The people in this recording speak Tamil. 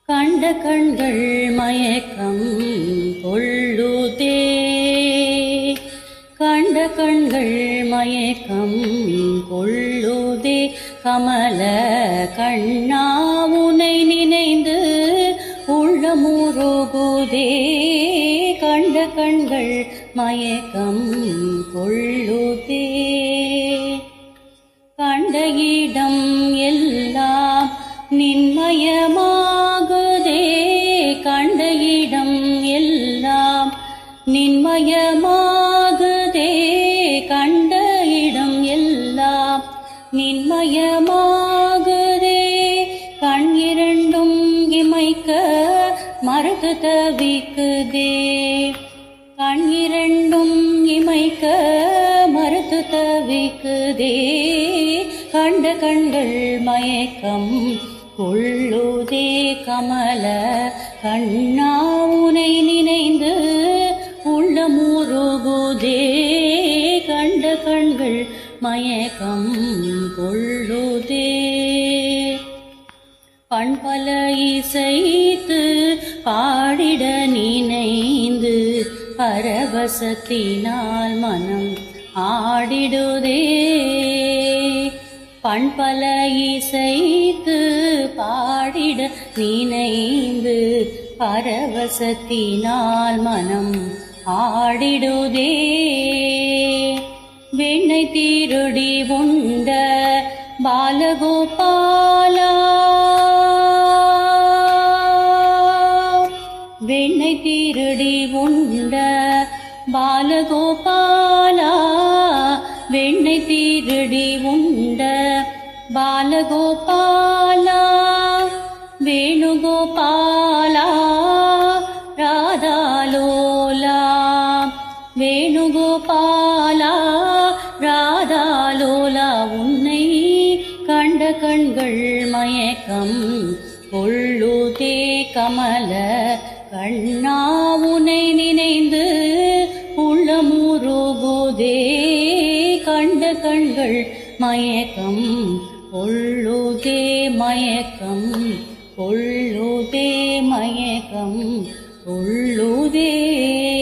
கண்ட கண்கள் மயக்கம் கொள்ளுதே. கண்ட கண்கள் மயக்கம் கொள்ளுதே. கமல கண்ணா உனை நினைந்து உள்ளமுருகுதே. கண்ட கண்கள் மயக்கம் கொள்ளுதே. கண்ட இடம் எல்லாம் நின்மயமாகுதே. கண்ட இடம் எல்லாம் நின்மயமாகுதே. கண்ட இடம் எல்லாம் நின்மயமாகுதே. கண் இரண்டும் இமைக்க மறுத்து தவிக்குதே. கண் இரண்டும் இமைக்க மறுத்து தவிக்குதே. கண்ட கண்கள் மயக்கம் கொள்ளுதே. கமல கண்ணா உனை நினைந்து உள்ளமுருகுதே. கண்ட கண்கள் மயக்கம் கொள்ளுதே. பண்பல இசைத்து பாடிட நினைந்து பரவசத்தினால் மனம் ஆடிடுதே. பண்பல இசைத்து பாடிட நினைந்து பரவசத்தினால் மனம் ஆடிடுதே. வெண்ணை திருடி உண்ட பாலகோபாலா. வெண்ணை திருடி உண்ட பாலகோபாலா. வெண்ணை திருடி உண்ட பாலகோபாலா. வேணுகோபாலா ராதாலோலா. வேணுகோபாலா ராதாலோலா. உன்னை கண்ட கண்கள் மயக்கம் கொள்ளுதே. கமல கண்ணா உனை நினைந்து உள்ளமுருகுதே. கண்ட கண்கள் மயக்கம் கொள்ளுதே. மயக்கம் கொள்ளுதே. மயக்கம் கொள்ளுதே.